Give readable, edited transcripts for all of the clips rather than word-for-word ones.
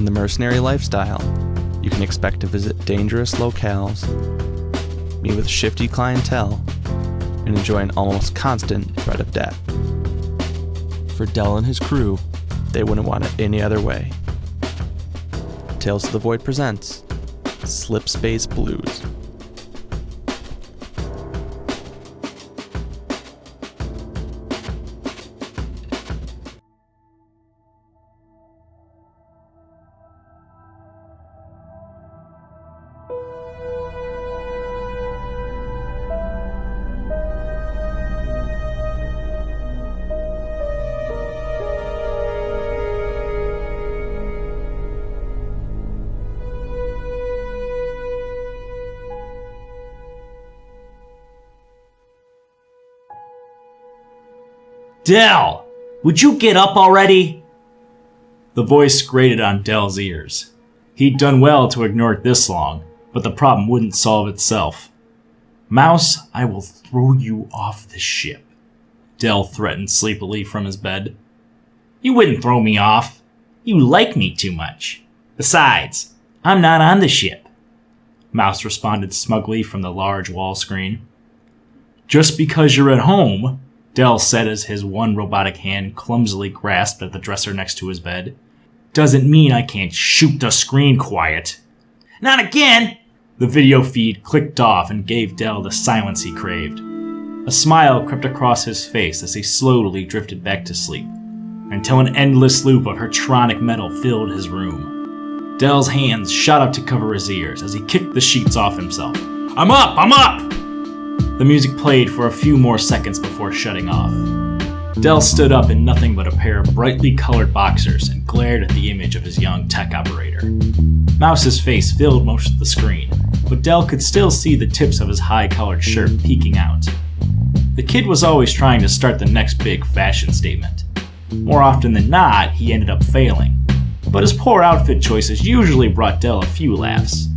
In the mercenary lifestyle, you can expect to visit dangerous locales, meet with shifty clientele, and enjoy an almost constant threat of death. For Del and his crew, they wouldn't want it any other way. Tales of the Void presents Slip Space Blues. Del! Would you get up already? The voice grated on Del's ears. He'd done well to ignore it this long, but the problem wouldn't solve itself. Mouse, I will throw you off the ship, Del threatened sleepily from his bed. You wouldn't throw me off. You like me too much. Besides, I'm not on the ship, Mouse responded smugly from the large wall screen. Just because you're at home, Del said as his one robotic hand clumsily grasped at the dresser next to his bed, doesn't mean I can't shoot the screen quiet. Not again! The video feed clicked off and gave Del the silence he craved. A smile crept across his face as he slowly drifted back to sleep, until an endless loop of Hertronic metal filled his room. Del's hands shot up to cover his ears as he kicked the sheets off himself. I'm up! I'm up! The music played for a few more seconds before shutting off. Del stood up in nothing but a pair of brightly colored boxers and glared at the image of his young tech operator. Mouse's face filled most of the screen, but Del could still see the tips of his high-collared shirt peeking out. The kid was always trying to start the next big fashion statement. More often than not, he ended up failing, but his poor outfit choices usually brought Del a few laughs.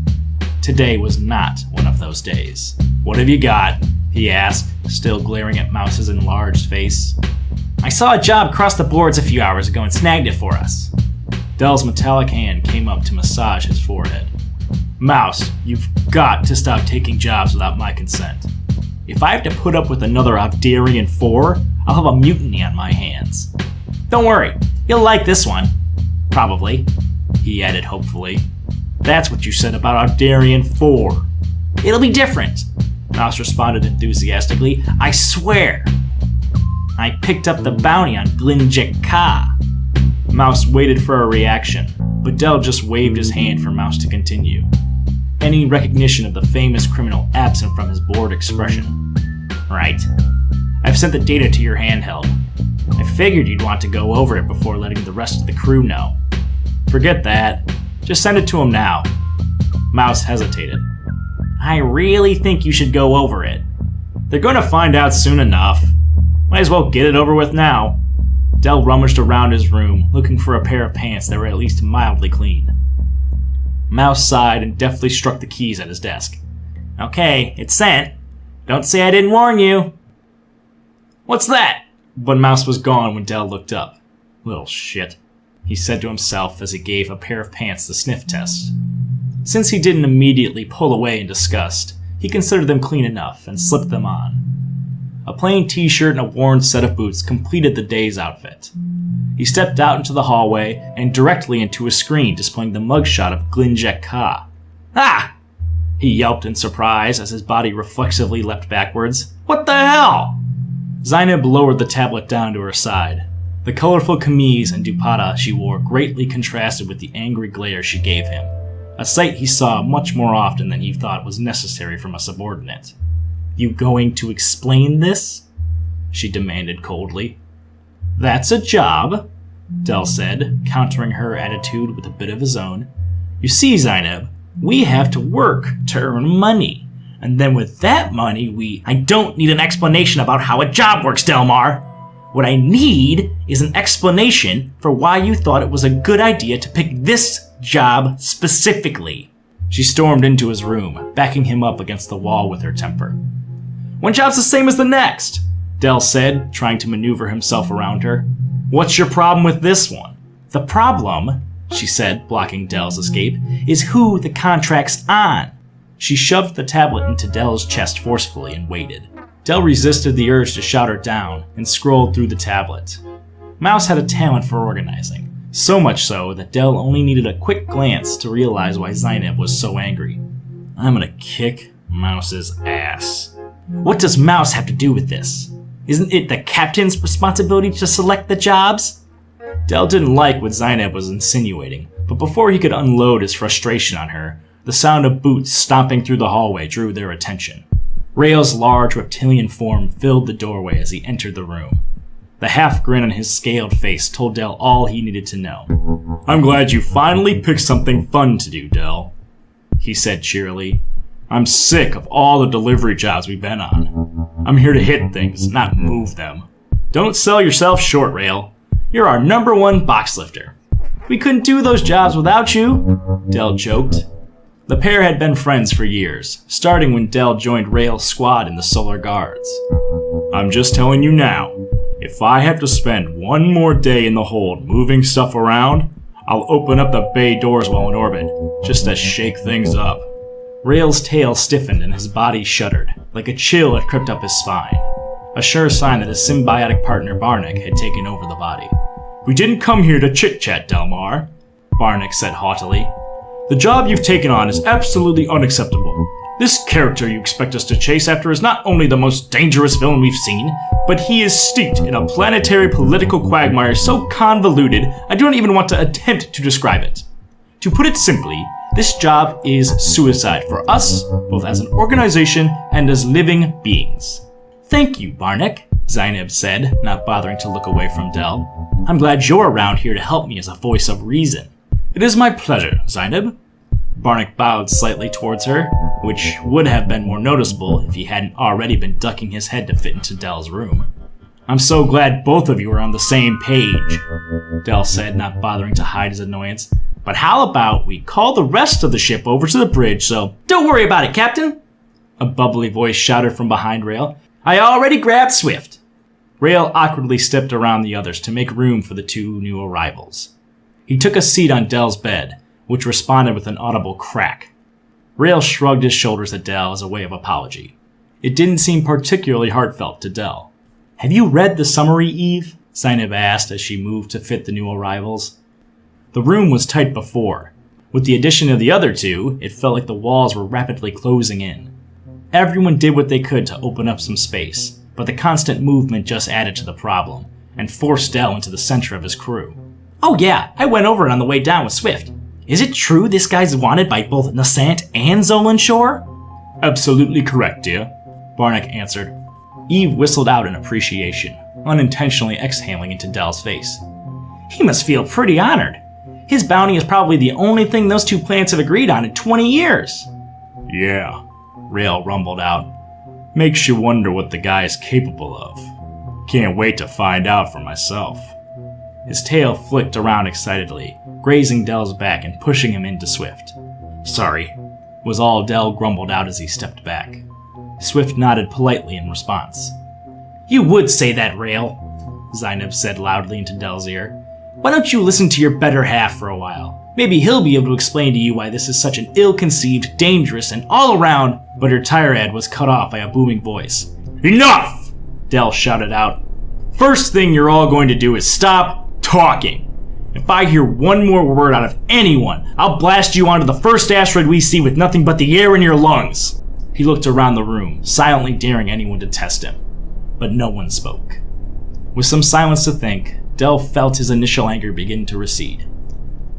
Today was not one of those days. What have you got? He asked, still glaring at Mouse's enlarged face. I saw a job cross the boards a few hours ago and snagged it for us. Del's metallic hand came up to massage his forehead. Mouse, you've got to stop taking jobs without my consent. If I have to put up with another Obdarian 4, I'll have a mutiny on my hands. Don't worry, you'll like this one. Probably, he added hopefully. That's what you said about Obdarian 4. It'll be different, Mouse responded enthusiastically. I swear. I picked up the bounty on Glinjek Ka. Mouse waited for a reaction, but Del just waved his hand for Mouse to continue. Any recognition of the famous criminal absent from his bored expression. Right. I've sent the data to your handheld. I figured you'd want to go over it before letting the rest of the crew know. Forget that. Just send it to him now. Mouse hesitated. I really think you should go over it. They're going to find out soon enough. Might as well get it over with now. Del rummaged around his room, looking for a pair of pants that were at least mildly clean. Mouse sighed and deftly struck the keys at his desk. Okay, it's sent. Don't say I didn't warn you. What's that? But Mouse was gone when Del looked up. Little shit, he said to himself as he gave a pair of pants the sniff test. Since he didn't immediately pull away in disgust, he considered them clean enough and slipped them on. A plain t-shirt and a worn set of boots completed the day's outfit. He stepped out into the hallway and directly into a screen displaying the mugshot of Glinjek Ka. Ah! He yelped in surprise as his body reflexively leapt backwards. What the hell? Zainab lowered the tablet down to her side. The colorful camise and dupatta she wore greatly contrasted with the angry glare she gave him, a sight he saw much more often than he thought was necessary from a subordinate. You going to explain this? She demanded coldly. That's a job, Del said, countering her attitude with a bit of his own. You see, Zainab, we have to work to earn money. And then with that money, I don't need an explanation about how a job works, Delmar. What I need is an explanation for why you thought it was a good idea to pick this job specifically. She stormed into his room, backing him up against the wall with her temper. One job's the same as the next, Del said, trying to maneuver himself around her. What's your problem with this one? The problem, she said, blocking Dell's escape, is who the contract's on. She shoved the tablet into Dell's chest forcefully and waited. Dell resisted the urge to shout her down and scrolled through the tablet. Mouse had a talent for organizing, so much so that Dell only needed a quick glance to realize why Zainab was so angry. I'm gonna kick Mouse's ass. What does Mouse have to do with this? Isn't it the captain's responsibility to select the jobs? Dell didn't like what Zainab was insinuating, but before he could unload his frustration on her, the sound of boots stomping through the hallway drew their attention. Rael's large reptilian form filled the doorway as he entered the room. The half-grin on his scaled face told Dell all he needed to know. I'm glad you finally picked something fun to do, Dell, he said cheerily. I'm sick of all the delivery jobs we've been on. I'm here to hit things, not move them. Don't sell yourself short, Rael. You're our #1 box lifter. We couldn't do those jobs without you, Dell joked. The pair had been friends for years, starting when Dell joined Rael's squad in the Solar Guards. I'm just telling you now, if I have to spend one more day in the hold moving stuff around, I'll open up the bay doors while in orbit, just to shake things up. Rael's tail stiffened and his body shuddered, like a chill had crept up his spine, a sure sign that his symbiotic partner Barnick had taken over the body. We didn't come here to chit-chat, Delmar, Barnick said haughtily. The job you've taken on is absolutely unacceptable. This character you expect us to chase after is not only the most dangerous villain we've seen, but he is steeped in a planetary political quagmire so convoluted I don't even want to attempt to describe it. To put it simply, this job is suicide for us, both as an organization and as living beings. Thank you, Barnick, Zainab said, not bothering to look away from Dell. I'm glad you're around here to help me as a voice of reason. It is my pleasure, Zainab. Barnick bowed slightly towards her, which would have been more noticeable if he hadn't already been ducking his head to fit into Dell's room. I'm so glad both of you are on the same page, Dell said, not bothering to hide his annoyance. But how about we call the rest of the ship over to the bridge, so don't worry about it, Captain, a bubbly voice shouted from behind Rael. I already grabbed Swift. Rael awkwardly stepped around the others to make room for the two new arrivals. He took a seat on Dell's bed, which responded with an audible crack. Rael shrugged his shoulders at Dell as a way of apology. It didn't seem particularly heartfelt to Dell. Have you read the summary, Eve? Zainab asked as she moved to fit the new arrivals. The room was tight before. With the addition of the other two, it felt like the walls were rapidly closing in. Everyone did what they could to open up some space, but the constant movement just added to the problem, and forced Dell into the center of his crew. Oh yeah, I went over it on the way down with Swift. Is it true this guy's wanted by both Nasant and Zolan Shore? Absolutely correct, dear, Barnick answered. Eve whistled out in appreciation, unintentionally exhaling into Dell's face. He must feel pretty honored. His bounty is probably the only thing those two planets have agreed on in 20 years. Yeah, Rael rumbled out. Makes you wonder what the guy is capable of. Can't wait to find out for myself. His tail flicked around excitedly, grazing Dell's back and pushing him into Swift. Sorry, was all Dell grumbled out as he stepped back. Swift nodded politely in response. You would say that, Rael, Zainab said loudly into Dell's ear. Why don't you listen to your better half for a while? Maybe he'll be able to explain to you why this is such an ill-conceived, dangerous, and all-around... But her tirade was cut off by a booming voice. Enough! Dell shouted out. First thing you're all going to do is stop talking. If I hear one more word out of anyone, I'll blast you onto the first asteroid we see with nothing but the air in your lungs. He looked around the room, silently daring anyone to test him. But no one spoke. With some silence to think, Dell felt his initial anger begin to recede.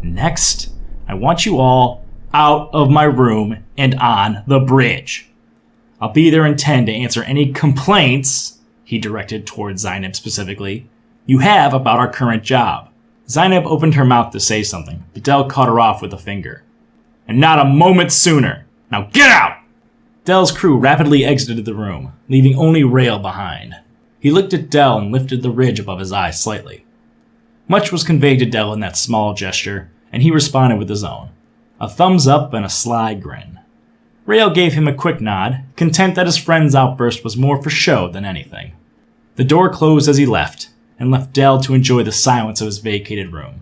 Next, I want you all out of my room and on the bridge. I'll be there in 10 to answer any complaints, he directed toward Zainab specifically, you have about our current job. Zainab opened her mouth to say something, but Dell cut her off with a finger. And not a moment sooner. Now get out! Dell's crew rapidly exited the room, leaving only Rael behind. He looked at Dell and lifted the ridge above his eyes slightly. Much was conveyed to Dell in that small gesture, and he responded with his own. A thumbs up and a sly grin. Rael gave him a quick nod, content that his friend's outburst was more for show than anything. The door closed as he left, and left Dell to enjoy the silence of his vacated room.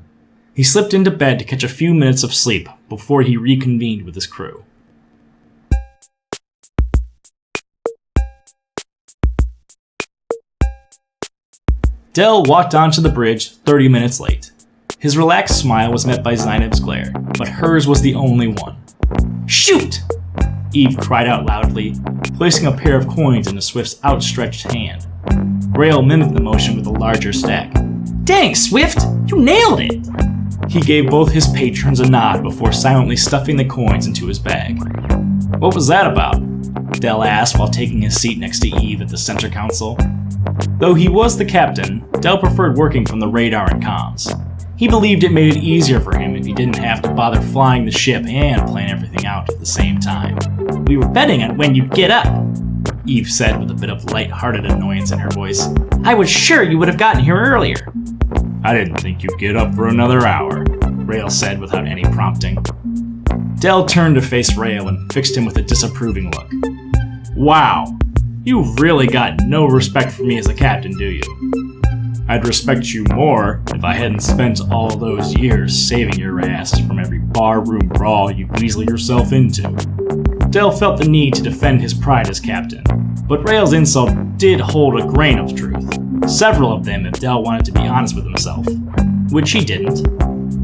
He slipped into bed to catch a few minutes of sleep before he reconvened with his crew. Del walked onto the bridge 30 minutes late. His relaxed smile was met by Zainab's glare, but hers was the only one. "Shoot!" Eve cried out loudly, placing a pair of coins into Swift's outstretched hand. Rail mimicked the motion with a larger stack. "Dang, Swift! You nailed it!" He gave both his patrons a nod before silently stuffing the coins into his bag. "What was that about?" Del asked while taking his seat next to Eve at the center console. Though he was the captain, Del preferred working from the radar and comms. He believed it made it easier for him if he didn't have to bother flying the ship and plan everything out at the same time. "We were betting on when you'd get up," Eve said with a bit of light-hearted annoyance in her voice. "I was sure you would have gotten here earlier." "I didn't think you'd get up for another hour," Rail said without any prompting. Del turned to face Rail and fixed him with a disapproving look. "Wow, you've really got no respect for me as a captain, do you? I'd respect you more if I hadn't spent all those years saving your ass from every barroom brawl you'd weasel yourself into." Del felt the need to defend his pride as captain, but Rail's insult did hold a grain of truth. Several of them if Del wanted to be honest with himself, which he didn't.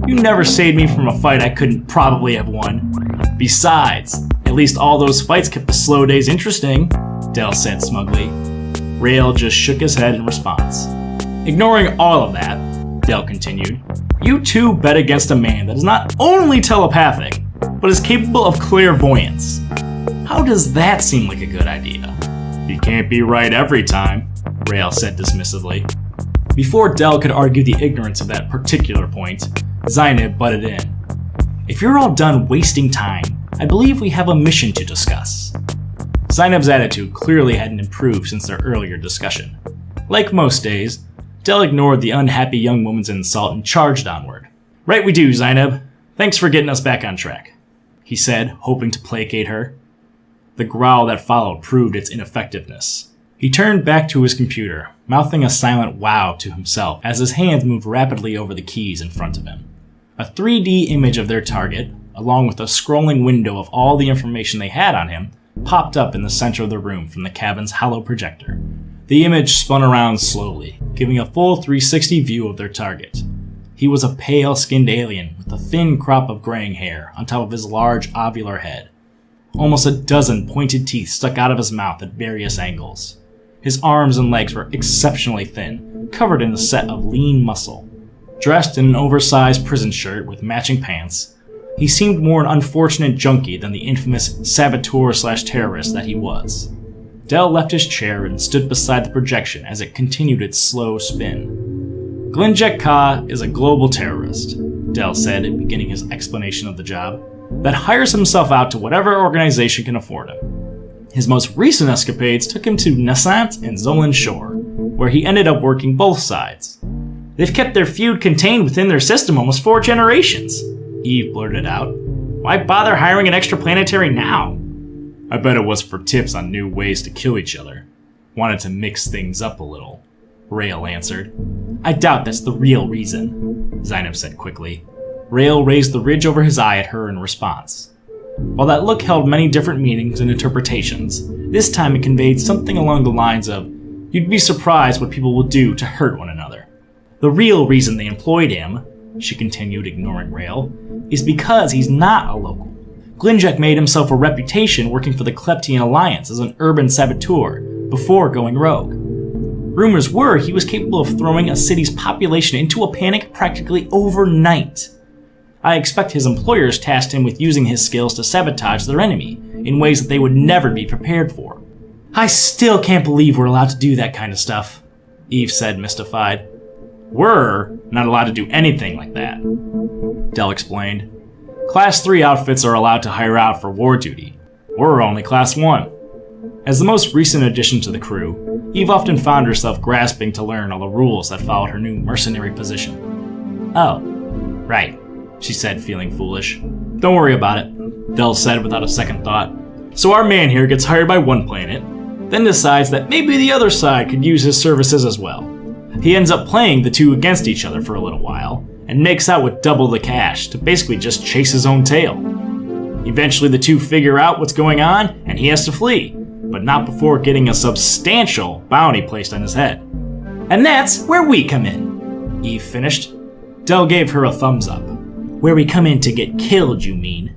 "You never saved me from a fight I couldn't probably have won. Besides, at least all those fights kept the slow days interesting," Del said smugly. Rail just shook his head in response. "Ignoring all of that," Del continued, "you two bet against a man that is not only telepathic, but is capable of clairvoyance. How does that seem like a good idea?" "You can't be right every time," Rail said dismissively. Before Del could argue the ignorance of that particular point, Zainab butted in. "If you're all done wasting time, I believe we have a mission to discuss." Zainab's attitude clearly hadn't improved since their earlier discussion. Like most days, Del ignored the unhappy young woman's insult and charged onward. "Right we do, Zainab. Thanks for getting us back on track," he said, hoping to placate her. The growl that followed proved its ineffectiveness. He turned back to his computer, mouthing a silent wow to himself as his hands moved rapidly over the keys in front of him. A 3D image of their target, along with a scrolling window of all the information they had on him, popped up in the center of the room from the cabin's hollow projector. The image spun around slowly, giving a full 360 view of their target. He was a pale-skinned alien with a thin crop of graying hair on top of his large ovular head. Almost a dozen pointed teeth stuck out of his mouth at various angles. His arms and legs were exceptionally thin, covered in a set of lean muscle. Dressed in an oversized prison shirt with matching pants, he seemed more an unfortunate junkie than the infamous saboteur/terrorist that he was. Del left his chair and stood beside the projection as it continued its slow spin. "Glinjek Ka is a global terrorist," Del said, beginning his explanation of the job, "that hires himself out to whatever organization can afford him. His most recent escapades took him to Nasant and Zolan Shore, where he ended up working both sides. They've kept their feud contained within their system almost 4 generations," Eve blurted out. "Why bother hiring an extraplanetary now?" "I bet it was for tips on new ways to kill each other. Wanted to mix things up a little," Rail answered. "I doubt that's the real reason," Zainab said quickly. Rail raised the ridge over his eye at her in response. While that look held many different meanings and interpretations, this time it conveyed something along the lines of, "You'd be surprised what people will do to hurt one another. The real reason they employed him," she continued, ignoring Rail, "is because he's not a local. Glinjek made himself a reputation working for the Kleptian Alliance as an urban saboteur before going rogue. Rumors were he was capable of throwing a city's population into a panic practically overnight. I expect his employers tasked him with using his skills to sabotage their enemy in ways that they would never be prepared for. I still can't believe we're allowed to do that kind of stuff," Eve said, mystified. "We're not allowed to do anything like that," Del explained. "Class 3 outfits are allowed to hire out for war duty. We're only Class 1. As the most recent addition to the crew, Eve often found herself grasping to learn all the rules that followed her new mercenary position. "Oh, right," she said, feeling foolish. "Don't worry about it," Del said without a second thought. "So our man here gets hired by one planet, then decides that maybe the other side could use his services as well. He ends up playing the two against each other for a little while, and makes out with double the cash to basically just chase his own tail. Eventually the two figure out what's going on and he has to flee, but not before getting a substantial bounty placed on his head. And that's where we come in, Eve finished. Del gave her a thumbs up. Where we come in to get killed, you mean?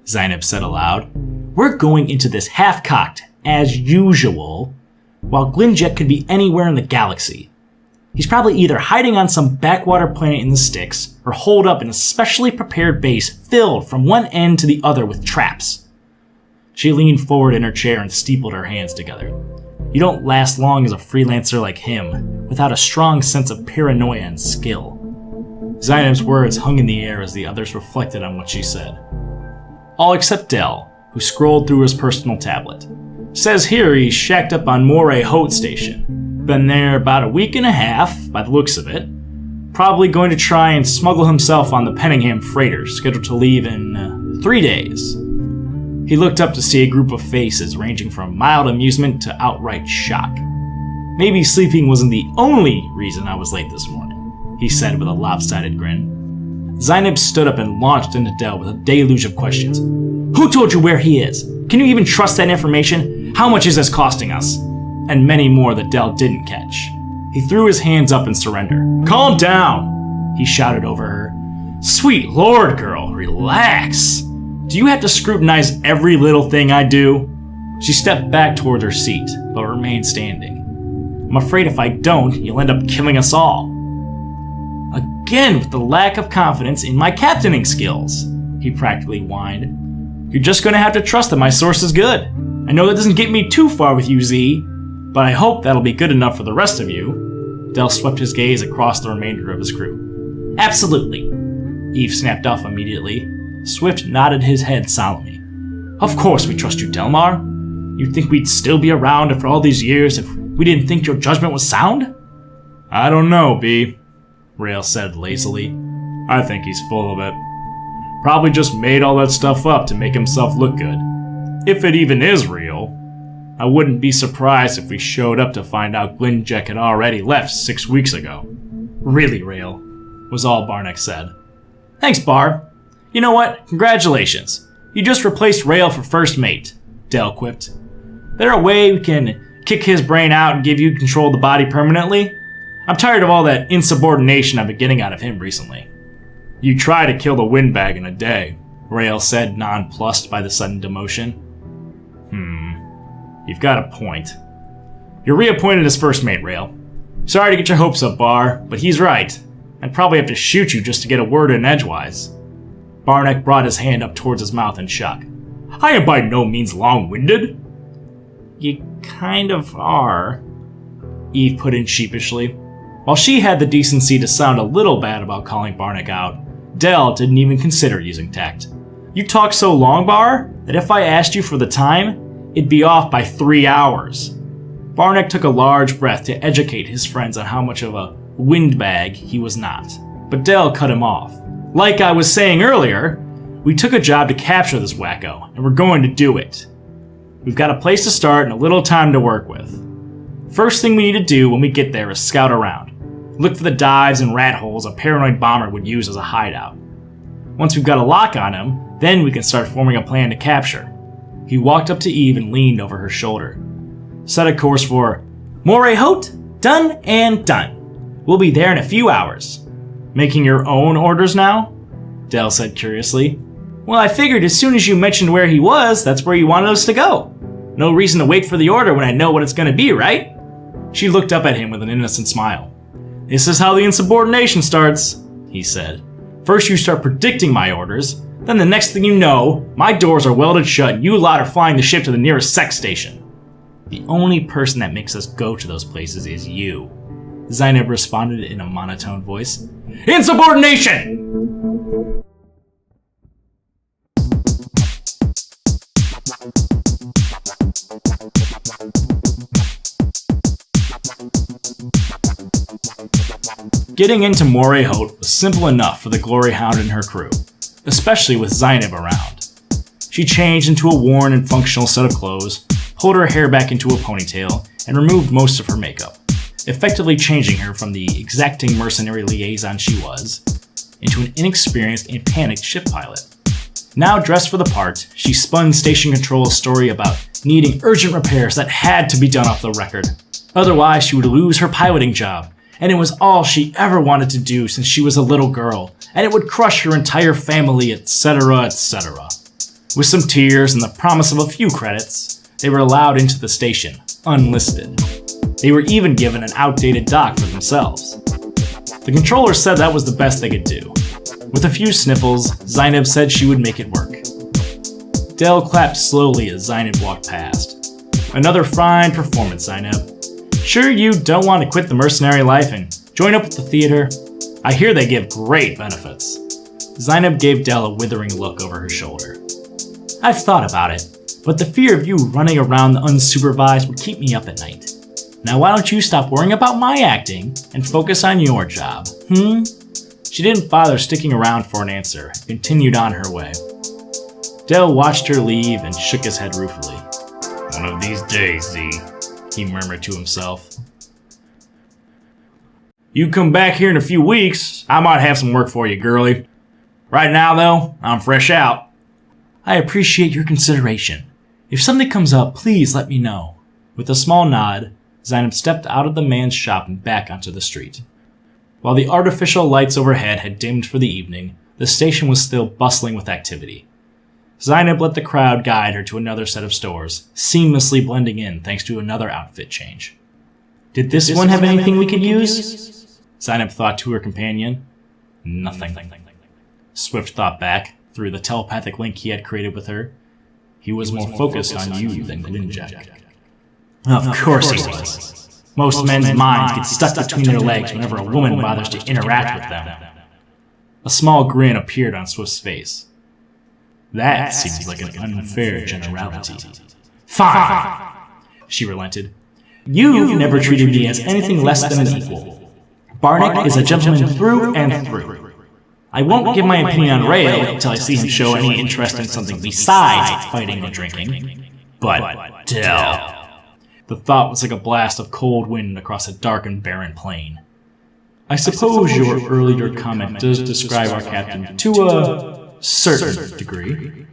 Zainab said aloud. We're going into this half-cocked, as usual, while Glinjet could be anywhere in the galaxy. He's probably either hiding on some backwater planet in the sticks, or holed up in a specially prepared base filled from one end to the other with traps. She leaned forward in her chair and steepled her hands together. You don't last long as a freelancer like him, without a strong sense of paranoia and skill. Zainab's words hung in the air as the others reflected on what she said. All except Del, who scrolled through his personal tablet. Says here he's shacked up on Moray Hote Station. Been there about a week and a half, by the looks of it. Probably going to try and smuggle himself on the Penningham freighter, scheduled to leave in 3 days. He looked up to see a group of faces ranging from mild amusement to outright shock. Maybe sleeping wasn't the only reason I was late this morning, he said with a lopsided grin. Zainab stood up and launched into Del with a deluge of questions. Who told you where he is? Can you even trust that information? How much is this costing us? And many more that Del didn't catch. He threw his hands up in surrender. Calm down, he shouted over her. Sweet Lord, girl, relax. Do you have to scrutinize every little thing I do? She stepped back toward her seat, but remained standing. I'm afraid if I don't, you'll end up killing us all. Again with the lack of confidence in my captaining skills, he practically whined. You're just gonna have to trust that my source is good. I know that doesn't get me too far with you, Z, but I hope that'll be good enough for the rest of you. Del swept his gaze across the remainder of his crew. Absolutely, Eve snapped off immediately. Swift nodded his head solemnly. Of course we trust you, Delmar. You'd think we'd still be around after all these years if we didn't think your judgment was sound? I don't know, B, Rail said lazily. I think he's full of it. Probably just made all that stuff up to make himself look good. If it even is real. I wouldn't be surprised if we showed up to find out Glinjet had already left 6 weeks ago. Really, Rail, was all Barnack said. Thanks, Bar. You know what? Congratulations. You just replaced Rail for first mate, Del quipped. There a way we can kick his brain out and give you control of the body permanently? I'm tired of all that insubordination I've been getting out of him recently. You try to kill the windbag in a day, Rail said, nonplussed by the sudden demotion. You've got a point. You're reappointed as first mate, Rail. Sorry to get your hopes up, Bar, but he's right. I'd probably have to shoot you just to get a word in edgewise. Barnack brought his hand up towards his mouth in shock. I am by no means long-winded. You kind of are, Eve put in sheepishly. While she had the decency to sound a little bad about calling Barnack out, Del didn't even consider using tact. You talk so long, Bar, that if I asked you for the time, it'd be off by 3 hours. Barnack took a large breath to educate his friends on how much of a windbag he was not, but Del cut him off. Like I was saying earlier, we took a job to capture this wacko, and we're going to do it. We've got a place to start and a little time to work with. First thing we need to do when we get there is scout around. Look for the dives and rat holes a paranoid bomber would use as a hideout. Once we've got a lock on him, then we can start forming a plan to capture. He walked up to Eve and leaned over her shoulder. Set a course for Moray Hote, done and done. We'll be there in a few hours. Making your own orders now? Del said curiously. Well, I figured as soon as you mentioned where he was, that's where you wanted us to go. No reason to wait for the order when I know what it's going to be, right? She looked up at him with an innocent smile. This is how the insubordination starts, he said. First you start predicting my orders, then the next thing you know, my doors are welded shut and you lot are flying the ship to the nearest sex station. The only person that makes us go to those places is you, Zainab responded in a monotone voice. Insubordination! Getting into Moray Hote was simple enough for the Glory Hound and her crew, especially with Zainab around. She changed into a worn and functional set of clothes, pulled her hair back into a ponytail, and removed most of her makeup, effectively changing her from the exacting mercenary liaison she was into an inexperienced and panicked ship pilot. Now dressed for the part, she spun Station Control a story about needing urgent repairs that had to be done off the record. Otherwise, she would lose her piloting job, and it was all she ever wanted to do since she was a little girl, and it would crush her entire family, etc., etc. With some tears and the promise of a few credits, they were allowed into the station, unlisted. They were even given an outdated dock for themselves. The controller said that was the best they could do. With a few sniffles, Zainab said she would make it work. Del clapped slowly as Zainab walked past. Another fine performance, Zainab. Sure you don't want to quit the mercenary life and join up with the theater? I hear they give great benefits. Zainab gave Del a withering look over her shoulder. I've thought about it, but the fear of you running around unsupervised would keep me up at night. Now why don't you stop worrying about my acting and focus on your job, She didn't bother sticking around for an answer, and continued on her way. Del watched her leave and shook his head ruefully. One of these days, Z, he murmured to himself. You come back here in a few weeks, I might have some work for you, girlie. Right now, though, I'm fresh out. I appreciate your consideration. If something comes up, please let me know. With a small nod, Zainab stepped out of the man's shop and back onto the street. While the artificial lights overhead had dimmed for the evening, the station was still bustling with activity. Zainab let the crowd guide her to another set of stores, seamlessly blending in thanks to another outfit change. Did this one have anything we could use? Zainab thought to her companion. Nothing. Swift thought back, through the telepathic link he had created with her. He was more focused on you than Glinjack. Of course he was. Most men's minds get stuck between their legs whenever a woman bothers to interact with them. A small grin appeared on Swift's face. That seems like an unfair generality. Fine, she relented. You've never treated me as anything less than an equal. Barnick is a gentleman through and through. I won't give my opinion on Rail until I see him show any interest in something besides fighting and drinking. But Del... The thought was like a blast of cold wind across a dark and barren plain. I suppose your earlier comment does describe our captain to a certain degree.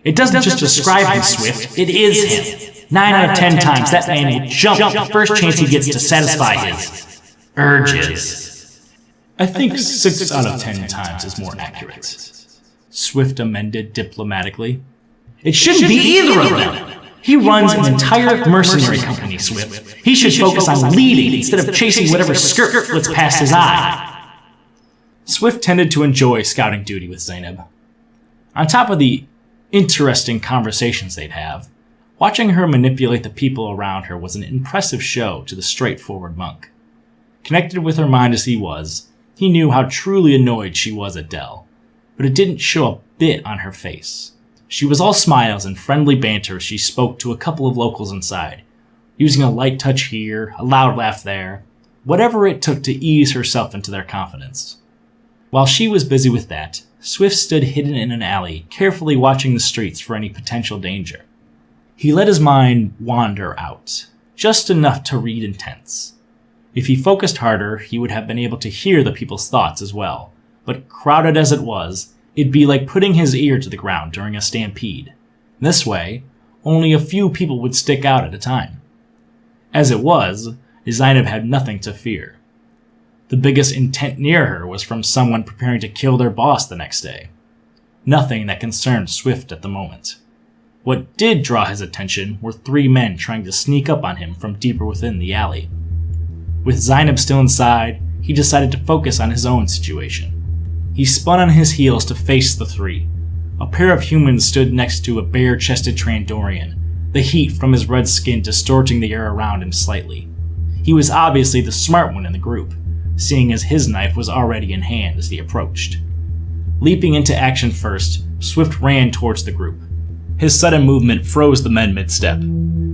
It doesn't just describe him, Swift, it is him. 9 out of 10 times that man will jump at the first chance he gets to satisfy his urges. I think 6 out of 10 times is more accurate. Swift amended diplomatically. It shouldn't be either of them. He runs an entire mercenary company, Swift. He should focus on leading instead of chasing whatever skirt flits past his eye. Swift tended to enjoy scouting duty with Zainab. On top of the interesting conversations they'd have, watching her manipulate the people around her was an impressive show to the straightforward monk. Connected with her mind as he was, he knew how truly annoyed she was at Del, but it didn't show a bit on her face. She was all smiles and friendly banter as she spoke to a couple of locals inside, using a light touch here, a loud laugh there, whatever it took to ease herself into their confidence. While she was busy with that, Swift stood hidden in an alley, carefully watching the streets for any potential danger. He let his mind wander out, just enough to read intents. If he focused harder, he would have been able to hear the people's thoughts as well, but crowded as it was, it'd be like putting his ear to the ground during a stampede. This way, only a few people would stick out at a time. As it was, Zainab had nothing to fear. The biggest intent near her was from someone preparing to kill their boss the next day. Nothing that concerned Swift at the moment. What did draw his attention were 3 men trying to sneak up on him from deeper within the alley. With Zainab still inside, he decided to focus on his own situation. He spun on his heels to face the 3. A pair of humans stood next to a bare-chested Trandorian, the heat from his red skin distorting the air around him slightly. He was obviously the smart one in the group, seeing as his knife was already in hand as he approached. Leaping into action first, Swift ran towards the group. His sudden movement froze the men mid-step.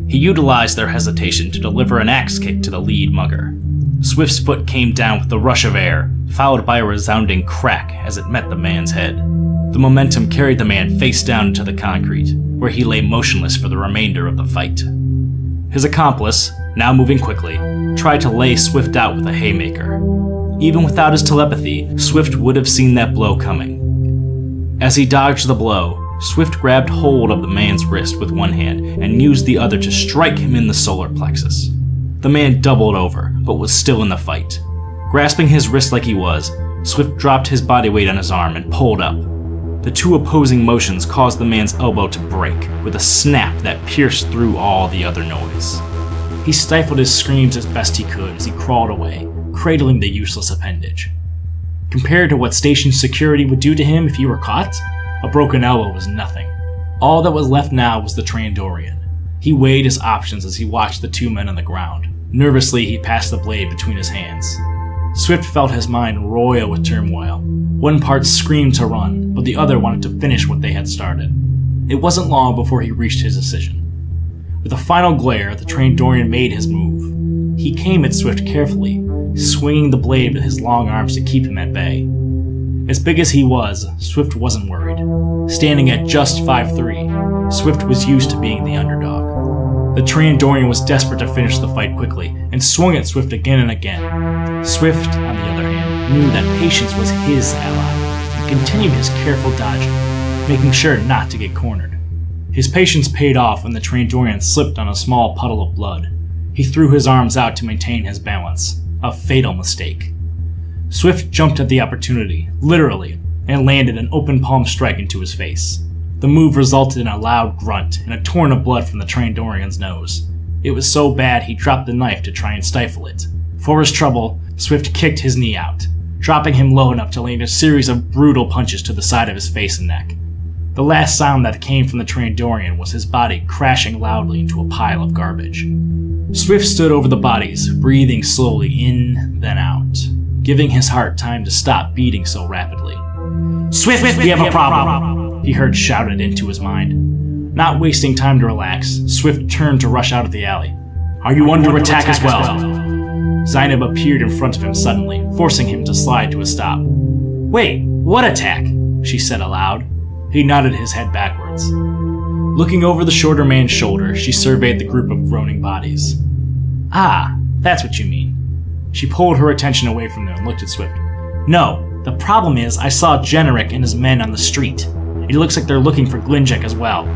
He utilized their hesitation to deliver an axe kick to the lead mugger. Swift's foot came down with a rush of air, followed by a resounding crack as it met the man's head. The momentum carried the man face down into the concrete, where he lay motionless for the remainder of the fight. His accomplice, now moving quickly, tried to lay Swift out with a haymaker. Even without his telepathy, Swift would have seen that blow coming. As he dodged the blow, Swift grabbed hold of the man's wrist with one hand and used the other to strike him in the solar plexus. The man doubled over, but was still in the fight. Grasping his wrist like he was, Swift dropped his body weight on his arm and pulled up. The two opposing motions caused the man's elbow to break, with a snap that pierced through all the other noise. He stifled his screams as best he could as he crawled away, cradling the useless appendage. Compared to what station security would do to him if he were caught, a broken elbow was nothing. All that was left now was the Trandorian. He weighed his options as he watched the two men on the ground. Nervously, he passed the blade between his hands. Swift felt his mind roil with turmoil. One part screamed to run, but the other wanted to finish what they had started. It wasn't long before he reached his decision. With a final glare, the Trandorian made his move. He came at Swift carefully, swinging the blade with his long arms to keep him at bay. As big as he was, Swift wasn't worried. Standing at just 5'3", Swift was used to being the underdog. The Trandorian was desperate to finish the fight quickly, and swung at Swift again and again. Swift, on the other hand, knew that patience was his ally, and continued his careful dodging, making sure not to get cornered. His patience paid off when the Trandorian slipped on a small puddle of blood. He threw his arms out to maintain his balance, a fatal mistake. Swift jumped at the opportunity, literally, and landed an open palm strike into his face. The move resulted in a loud grunt and a torrent of blood from the Trandorian's nose. It was so bad he dropped the knife to try and stifle it. For his trouble, Swift kicked his knee out, dropping him low enough to land a series of brutal punches to the side of his face and neck. The last sound that came from the Trandorian was his body crashing loudly into a pile of garbage. Swift stood over the bodies, breathing slowly in, then out, giving his heart time to stop beating so rapidly. "Swift, we have a problem!" he heard shouted into his mind. Not wasting time to relax, Swift turned to rush out of the alley. "Are you under attack as well?" Zainab appeared in front of him suddenly, forcing him to slide to a stop. "Wait, what attack?" she said aloud. He nodded his head backwards. Looking over the shorter man's shoulder, she surveyed the group of groaning bodies. "Ah, that's what you mean." She pulled her attention away from them and looked at Swift. "No, the problem is I saw Generic and his men on the street. It looks like they're looking for Glinjek as well,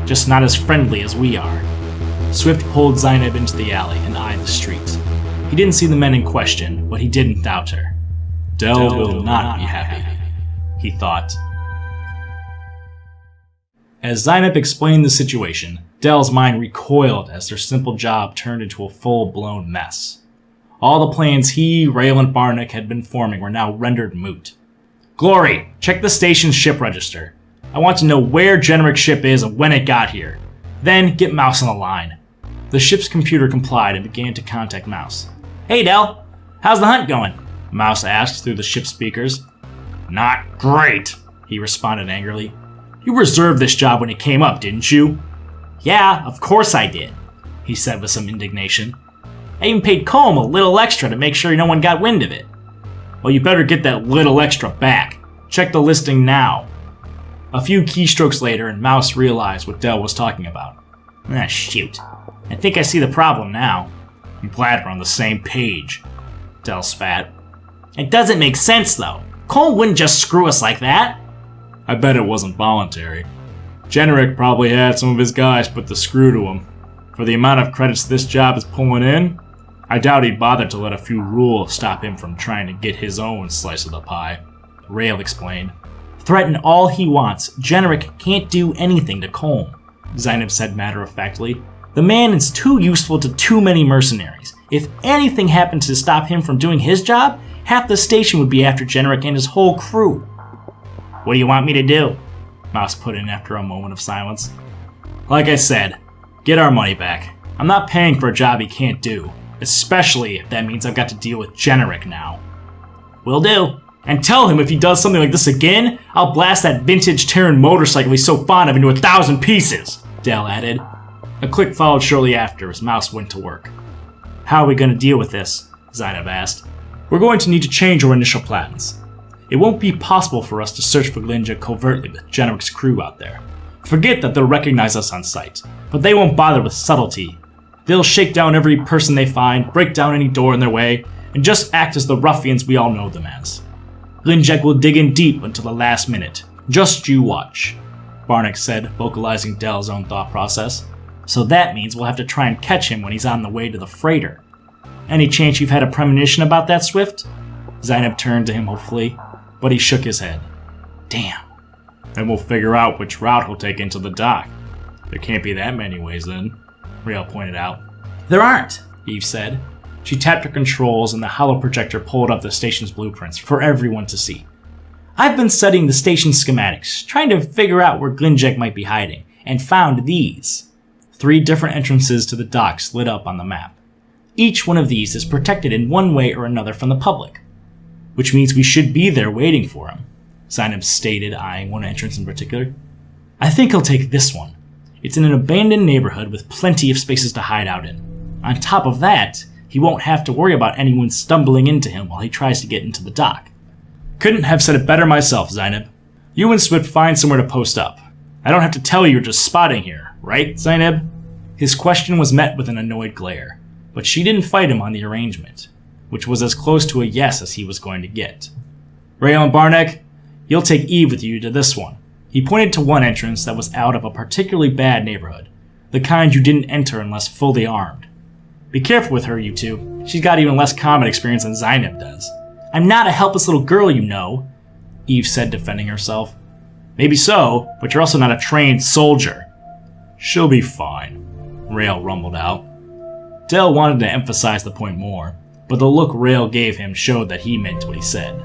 just not as friendly as we are." Swift pulled Zainab into the alley and eyed the street. He didn't see the men in question, but he didn't doubt her. Del will not be happy, he thought. As Zainab explained the situation, Del's mind recoiled as their simple job turned into a full-blown mess. All the plans he, Rail, and Barnick had been forming were now rendered moot. "Glory, check the station's ship register. I want to know where Generic's ship is and when it got here. Then get Mouse on the line." The ship's computer complied and began to contact Mouse. "Hey Del, how's the hunt going?" Mouse asked through the ship's speakers. "Not great," he responded angrily. "You reserved this job when it came up, didn't you?" "Yeah, of course I did," he said with some indignation. "I even paid Colm a little extra to make sure no one got wind of it." "Well, you better get that little extra back. Check the listing now." A few keystrokes later, and Mouse realized what Del was talking about. "Ah, shoot. I think I see the problem now." "I'm glad we're on the same page," Del spat. "It doesn't make sense, though. Colm wouldn't just screw us like that." "I bet it wasn't voluntary. Generic probably had some of his guys put the screw to him. For the amount of credits this job is pulling in, I doubt he'd bother to let a few rules stop him from trying to get his own slice of the pie," Rail explained. "Threaten all he wants. Generic can't do anything to Colm," Zainab said matter-of-factly. "The man is too useful to too many mercenaries. If anything happened to stop him from doing his job, half the station would be after Generic and his whole crew." "What do you want me to do?" Mouse put in after a moment of silence. "Like I said, get our money back. I'm not paying for a job he can't do, especially if that means I've got to deal with Generic now." "Will do. And tell him if he does something like this again, I'll blast that vintage Terran motorcycle he's so fond of into 1,000 pieces," Del added. A click followed shortly after as Mouse went to work. "How are we going to deal with this?" Zainab asked. "We're going to need to change our initial plans. It won't be possible for us to search for Glinjek covertly with Generic's crew out there. Forget that they'll recognize us on sight, but they won't bother with subtlety. They'll shake down every person they find, break down any door in their way, and just act as the ruffians we all know them as. Glinjek will dig in deep until the last minute. Just you watch, Barnack said, vocalizing Del's own thought process. So that means we'll have to try and catch him when he's on the way to the freighter. Any chance you've had a premonition about that, Swift? Zainab turned to him hopefully, but he shook his head. Damn. Then we'll figure out which route he'll take into the dock. There can't be that many ways then, Rael pointed out. There aren't, Eve said. She tapped her controls and the holo projector pulled up the station's blueprints for everyone to see. I've been studying the station's schematics, trying to figure out where Glinjek might be hiding, and found these. 3 different entrances to the docks lit up on the map. Each one of these is protected in one way or another from the public, which means we should be there waiting for him, Zainab stated, eyeing one entrance in particular. I think he'll take this one. It's in an abandoned neighborhood with plenty of spaces to hide out in. On top of that, he won't have to worry about anyone stumbling into him while he tries to get into the dock. Couldn't have said it better myself, Zainab. You and Swift find somewhere to post up. I don't have to tell you you're just spotting here, right, Zainab? His question was met with an annoyed glare, but she didn't fight him on the arrangement, which was as close to a yes as he was going to get. Rael and Barnack, you'll take Eve with you to this one. He pointed to one entrance that was out of a particularly bad neighborhood, the kind you didn't enter unless fully armed. Be careful with her, you two. She's got even less combat experience than Zainab does. I'm not a helpless little girl, you know, Eve said, defending herself. Maybe so, but you're also not a trained soldier. She'll be fine, Rael rumbled out. Del wanted to emphasize the point more, but the look Rael gave him showed that he meant what he said.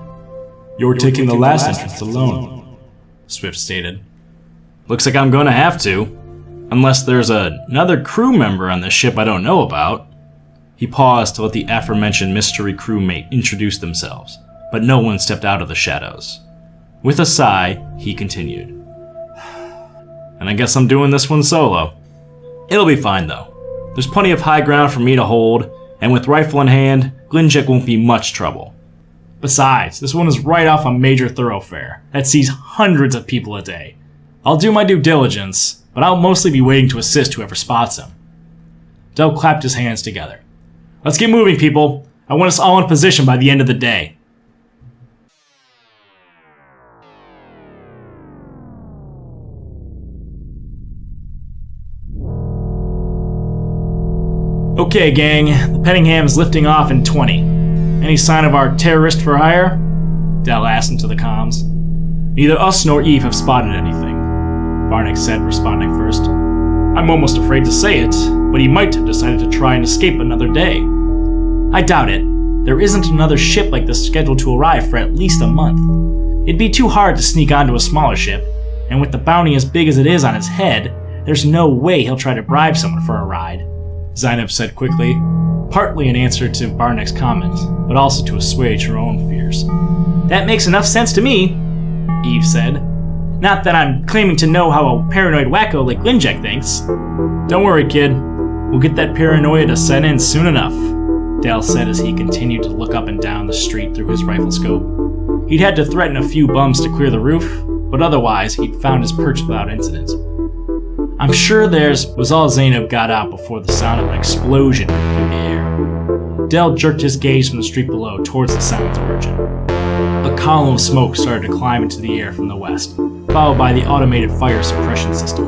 You're taking the last entrance alone, Swift stated. Looks like I'm gonna have to, unless there's another crew member on this ship I don't know about. He paused to let the aforementioned mystery crewmate introduce themselves, but no one stepped out of the shadows. With a sigh, he continued. And I guess I'm doing this one solo. It'll be fine though. There's plenty of high ground for me to hold, and with rifle in hand, Glinjek won't be much trouble. Besides, this one is right off a major thoroughfare that sees hundreds of people a day. I'll do my due diligence, but I'll mostly be waiting to assist whoever spots him. Del clapped his hands together. Let's get moving, people. I want us all in position by the end of the day. Okay, gang, the Pettingham is lifting off in 20. Any sign of our terrorist for hire? Del asked into the comms. Neither us nor Eve have spotted anything, Barnack said, responding first. I'm almost afraid to say it, but he might have decided to try and escape another day. I doubt it. There isn't another ship like this scheduled to arrive for at least a month. It'd be too hard to sneak onto a smaller ship, and with the bounty as big as it is on his head, there's no way he'll try to bribe someone for a ride, Zainab said quickly, partly in answer to Barnack's comment, but also to assuage her own fears. That makes enough sense to me, Eve said. Not that I'm claiming to know how a paranoid wacko like Glinjek thinks. Don't worry, kid. We'll get that paranoia to set in soon enough, Del said as he continued to look up and down the street through his rifle scope. He'd had to threaten a few bums to clear the roof, but otherwise he'd found his perch without incident. I'm sure theirs was all Zainab got out before the sound of an explosion ripped through the air. Del jerked his gaze from the street below towards the sound's origin. A column of smoke started to climb into the air from the west, followed by the automated fire suppression system.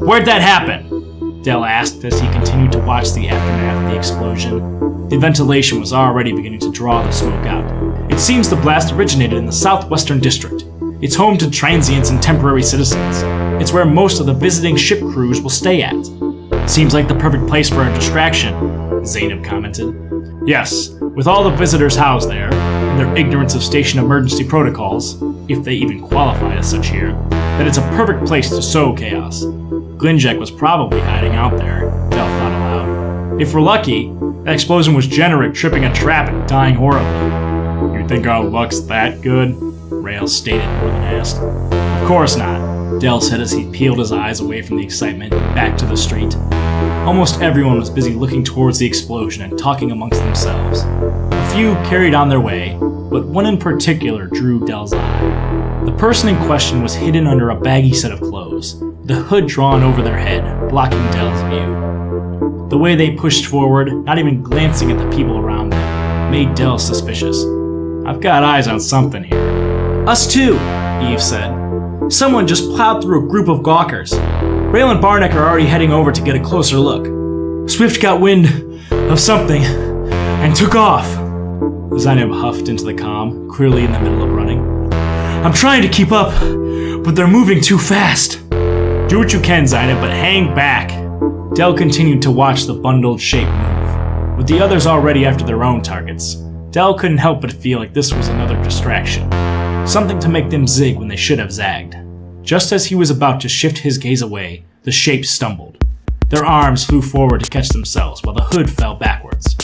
Where'd that happen? Del asked as he continued to watch the aftermath of the explosion. The ventilation was already beginning to draw the smoke out. It seems the blast originated in the southwestern district. It's home to transients and temporary citizens. It's where most of the visiting ship crews will stay at. Seems like the perfect place for a distraction, Zainab commented. Yes, with all the visitors housed there, and their ignorance of station emergency protocols, if they even qualify as such here, then it's a perfect place to sow chaos. Glinjek was probably hiding out there, Del thought aloud. If we're lucky, that explosion was Generic tripping a trap and dying horribly. You think our luck's that good? Rael stated more than asked. Of course not, Del said as he peeled his eyes away from the excitement and back to the street. Almost everyone was busy looking towards the explosion and talking amongst themselves. A few carried on their way, but one in particular drew Del's eye. The person in question was hidden under a baggy set of clothes, the hood drawn over their head, blocking Del's view. The way they pushed forward, not even glancing at the people around them, made Del suspicious. "I've got eyes on something here." "Us too," Eve said. "Someone just plowed through a group of gawkers. Rail and Barnack are already heading over to get a closer look. Swift got wind of something and took off." Zainab huffed into the comm, clearly in the middle of running. "I'm trying to keep up, but they're moving too fast." "Do what you can, Zainab, but hang back." Del continued to watch the bundled shape move. With the others already after their own targets, Del couldn't help but feel like this was another distraction. Something to make them zig when they should have zagged. Just as he was about to shift his gaze away, the shape stumbled. Their arms flew forward to catch themselves while the hood fell backwards.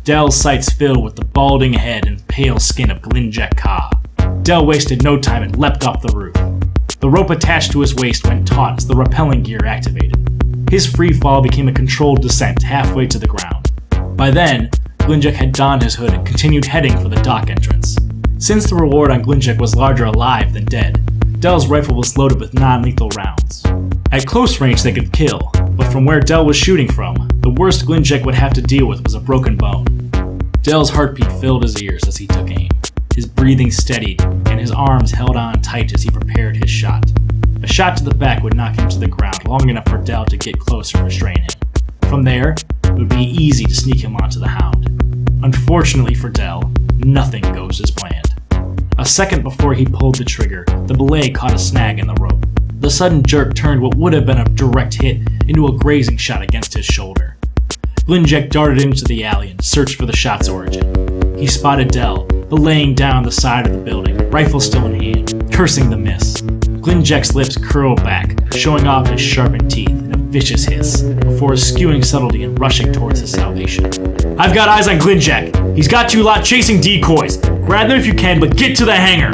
Del's sights filled with the balding head and pale skin of Glinjek Ka. Del wasted no time and leapt off the roof. The rope attached to his waist went taut as the rappelling gear activated. His free fall became a controlled descent halfway to the ground. By then, Glinjek had donned his hood and continued heading for the dock entrance. Since the reward on Glinjek was larger alive than dead, Del's rifle was loaded with non-lethal rounds. At close range they could kill, but from where Del was shooting from, the worst Glinjek would have to deal with was a broken bone. Del's heartbeat filled his ears as he took aim. His breathing steadied, and his arms held on tight as he prepared his shot. A shot to the back would knock him to the ground long enough for Del to get closer and restrain him. From there, it would be easy to sneak him onto the Hound. Unfortunately for Del, nothing goes as planned. A second before he pulled the trigger, the belay caught a snag in the rope. The sudden jerk turned what would have been a direct hit into a grazing shot against his shoulder. Glinjek darted into the alley and searched for the shot's origin. He spotted Del, belaying down the side of the building, rifle still in hand, cursing the miss. Glinjek's lips curled back, showing off his sharpened teeth in a vicious hiss, before eschewing subtlety and rushing towards his salvation. "I've got eyes on Glinjek. He's got you lot chasing decoys. Grab them if you can, but get to the hangar."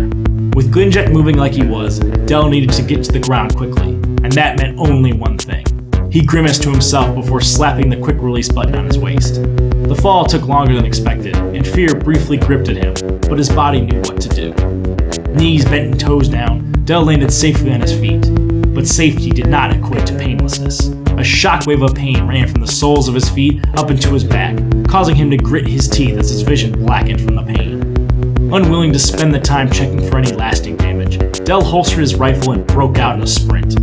With Glinjek moving like he was, Del needed to get to the ground quickly, and that meant only one thing. He grimaced to himself before slapping the quick release button on his waist. The fall took longer than expected, and fear briefly gripped at him, but his body knew what to do. Knees bent and toes down, Del landed safely on his feet, but safety did not equate to painlessness. A shockwave of pain ran from the soles of his feet up into his back, causing him to grit his teeth as his vision blackened from the pain. Unwilling to spend the time checking for any lasting damage, Del holstered his rifle and broke out in a sprint.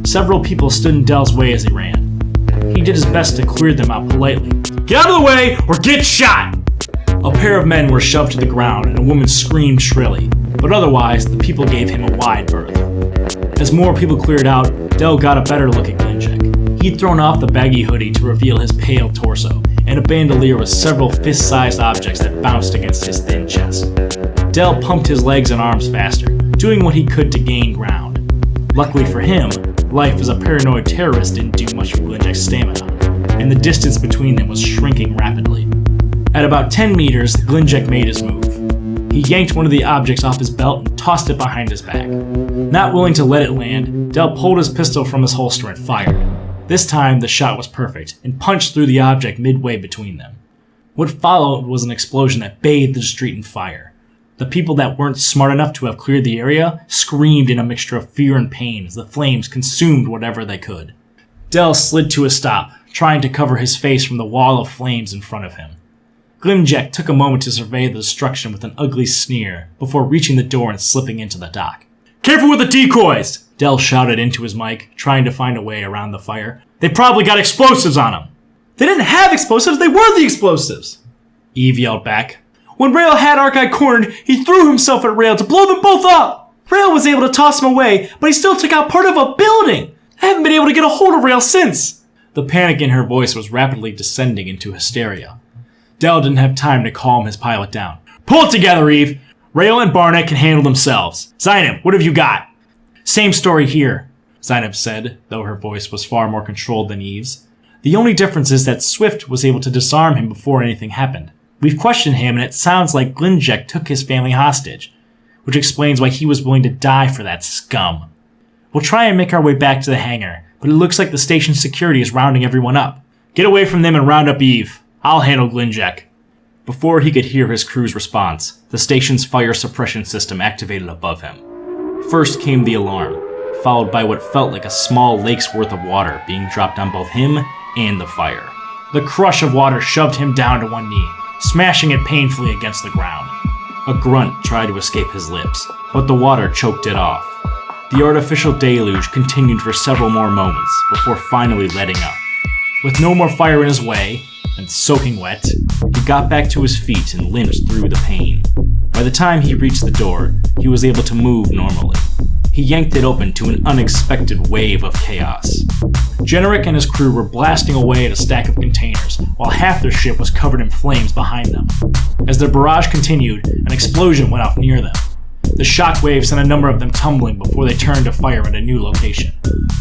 Several people stood in Del's way as he ran. He did his best to clear them out politely. "Get out of the way or get shot!" A pair of men were shoved to the ground and a woman screamed shrilly, but otherwise the people gave him a wide berth. As more people cleared out, Del got a better look at Glinjek. He'd thrown off the baggy hoodie to reveal his pale torso and a bandolier with several fist-sized objects that bounced against his thin chest. Del pumped his legs and arms faster, doing what he could to gain ground. Luckily for him, life as a paranoid terrorist didn't do much for Glinjek's stamina, and the distance between them was shrinking rapidly. At about 10 meters, Glinjek made his move. He yanked one of the objects off his belt and tossed it behind his back. Not willing to let it land, Del pulled his pistol from his holster and fired. This time, the shot was perfect, and punched through the object midway between them. What followed was an explosion that bathed the street in fire. The people that weren't smart enough to have cleared the area screamed in a mixture of fear and pain as the flames consumed whatever they could. Del slid to a stop, trying to cover his face from the wall of flames in front of him. Glinjek took a moment to survey the destruction with an ugly sneer before reaching the door and slipping into the dock. "Careful with the decoys!" Del shouted into his mic, trying to find a way around the fire. "They probably got explosives on them." "They didn't have explosives, they were the explosives!" Eve yelled back. "When Rail had our guy cornered, he threw himself at Rail to blow them both up! Rail was able to toss him away, but he still took out part of a building! I haven't been able to get a hold of Rail since!" The panic in her voice was rapidly descending into hysteria. Del didn't have time to calm his pilot down. "Pull it together, Eve! Rail and Barnack can handle themselves. Zainab, what have you got?" "Same story here," Zainab said, though her voice was far more controlled than Eve's. "The only difference is that Swift was able to disarm him before anything happened. We've questioned him, and it sounds like Glinjek took his family hostage, which explains why he was willing to die for that scum. We'll try and make our way back to the hangar, but it looks like the station's security is rounding everyone up. Get away from them and round up Eve. I'll handle Glinjek." Before he could hear his crew's response, the station's fire suppression system activated above him. First came the alarm, followed by what felt like a small lake's worth of water being dropped on both him and the fire. The crush of water shoved him down to one knee, smashing it painfully against the ground. A grunt tried to escape his lips, but the water choked it off. The artificial deluge continued for several more moments before finally letting up. With no more fire in his way, and soaking wet, he got back to his feet and limped through the pain. By the time he reached the door, he was able to move normally. He yanked it open to an unexpected wave of chaos. Generic and his crew were blasting away at a stack of containers, while half their ship was covered in flames behind them. As their barrage continued, an explosion went off near them. The shockwave sent a number of them tumbling before they turned to fire at a new location.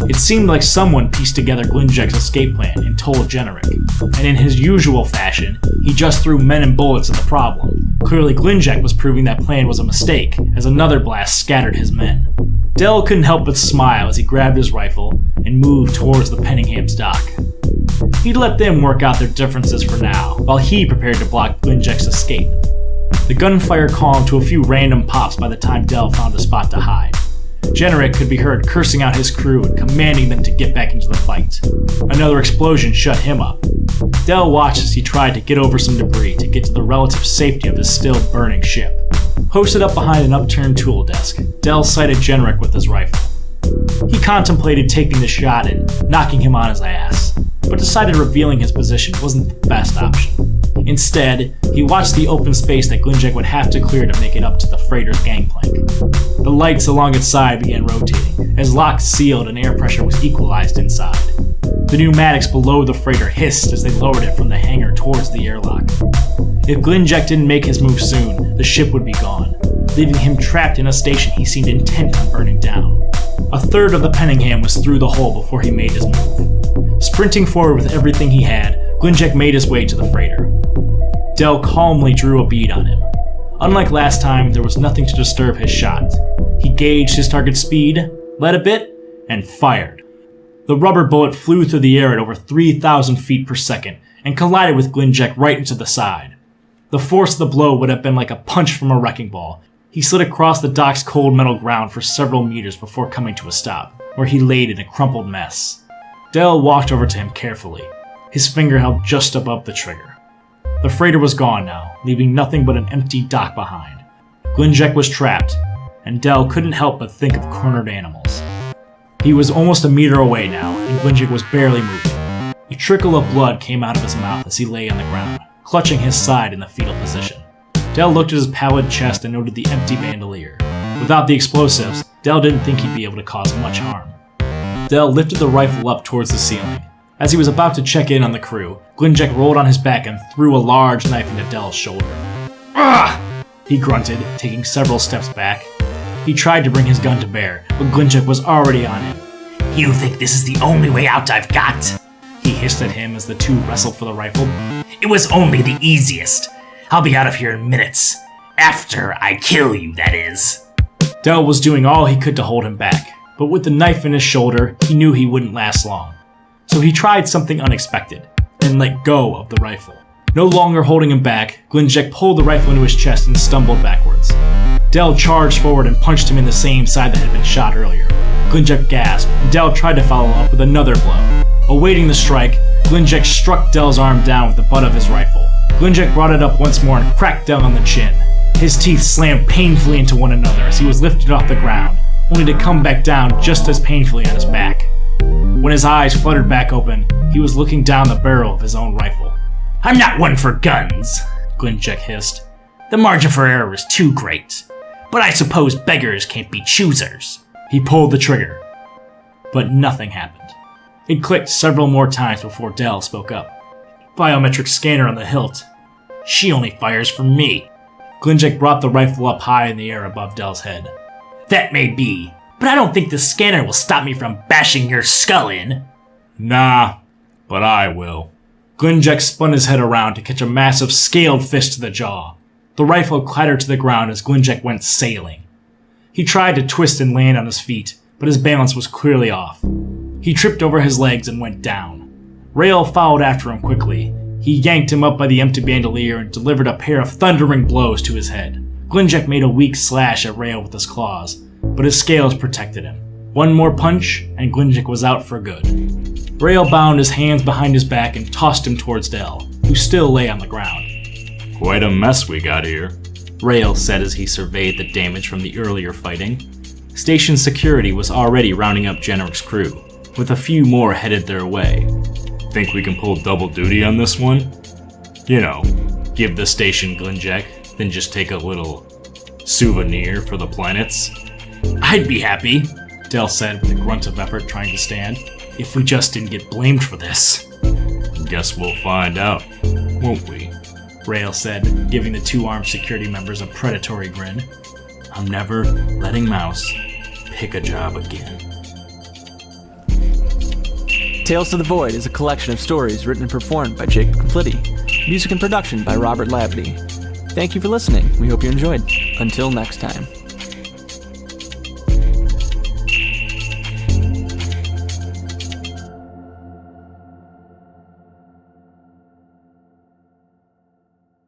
It seemed like someone pieced together Glinjek's escape plan and told Generic, and in his usual fashion, he just threw men and bullets at the problem. Clearly Glinjek was proving that plan was a mistake, as another blast scattered his men. Del couldn't help but smile as he grabbed his rifle and moved towards the Penningham's dock. He'd let them work out their differences for now, while he prepared to block Glinjek's escape. The gunfire calmed to a few random pops by the time Del found a spot to hide. Generic could be heard cursing out his crew and commanding them to get back into the fight. Another explosion shut him up. Del watched as he tried to get over some debris to get to the relative safety of his still burning ship. Posted up behind an upturned tool desk, Del sighted Generic with his rifle. He contemplated taking the shot and knocking him on his ass, but decided revealing his position wasn't the best option. Instead, he watched the open space that Glinjek would have to clear to make it up to the freighter's gangplank. The lights along its side began rotating, as locks sealed and air pressure was equalized inside. The pneumatics below the freighter hissed as they lowered it from the hangar towards the airlock. If Glinjek didn't make his move soon, the ship would be gone, leaving him trapped in a station he seemed intent on burning down. A third of the Penningham was through the hole before he made his move. Sprinting forward with everything he had, Glinjek made his way to the freighter. Del calmly drew a bead on him. Unlike last time, there was nothing to disturb his shot. He gauged his target's speed, led a bit, and fired. The rubber bullet flew through the air at over 3,000 feet per second and collided with Glinjek right into the side. The force of the blow would have been like a punch from a wrecking ball. He slid across the dock's cold metal ground for several meters before coming to a stop, where he laid in a crumpled mess. Del walked over to him carefully, his finger held just above the trigger. The freighter was gone now, leaving nothing but an empty dock behind. Glinjek was trapped, and Del couldn't help but think of cornered animals. He was almost a meter away now, and Glinjek was barely moving. A trickle of blood came out of his mouth as he lay on the ground, clutching his side in the fetal position. Del looked at his pallid chest and noted the empty bandolier. Without the explosives, Del didn't think he'd be able to cause much harm. Del lifted the rifle up towards the ceiling. As he was about to check in on the crew, Glinjek rolled on his back and threw a large knife into Del's shoulder. "Ugh!" he grunted, taking several steps back. He tried to bring his gun to bear, but Glinjek was already on him. "You think this is the only way out I've got?" he hissed at him as the two wrestled for the rifle. "It was only the easiest. I'll be out of here in minutes. After I kill you, that is." Del was doing all he could to hold him back, but with the knife in his shoulder, he knew he wouldn't last long. So he tried something unexpected, and let go of the rifle. No longer holding him back, Glinjek pulled the rifle into his chest and stumbled backwards. Del charged forward and punched him in the same side that had been shot earlier. Glinjek gasped, and Del tried to follow up with another blow. Awaiting the strike, Glinjek struck Del's arm down with the butt of his rifle. Glinjek brought it up once more and cracked Del on the chin. His teeth slammed painfully into one another as he was lifted off the ground, only to come back down just as painfully on his back. When his eyes fluttered back open, he was looking down the barrel of his own rifle. "I'm not one for guns," Glinjek hissed. "The margin for error is too great. But I suppose beggars can't be choosers." He pulled the trigger, but nothing happened. It clicked several more times before Del spoke up. "Biometric scanner on the hilt. She only fires for me." Glinjek brought the rifle up high in the air above Del's head. "That may be, but I don't think the scanner will stop me from bashing your skull in." "Nah, but I will." Glinjek spun his head around to catch a massive scaled fist to the jaw. The rifle clattered to the ground as Glinjek went sailing. He tried to twist and land on his feet, but his balance was clearly off. He tripped over his legs and went down. Rail followed after him quickly. He yanked him up by the empty bandolier and delivered a pair of thundering blows to his head. Glinjek made a weak slash at Rail with his claws, but his scales protected him. One more punch, and Glinjek was out for good. Rail bound his hands behind his back and tossed him towards Del, who still lay on the ground. Quite a mess we got here, Rail said as he surveyed the damage from the earlier fighting. Station security was already rounding up Jenric's crew, with a few more headed their way. Think we can pull double duty on this one? You know, give the station Glinjack, then just take a little souvenir for the planets? I'd be happy, Del said with a grunt of effort trying to stand, if we just didn't get blamed for this. Guess we'll find out, won't we? Rail said, giving the two armed security members a predatory grin. I'm never letting Mouse pick a job again. Tales to the Void is a collection of stories written and performed by Jacob Conflitti. Music and production by Robert Labadie. Thank you for listening. We hope you enjoyed. Until next time.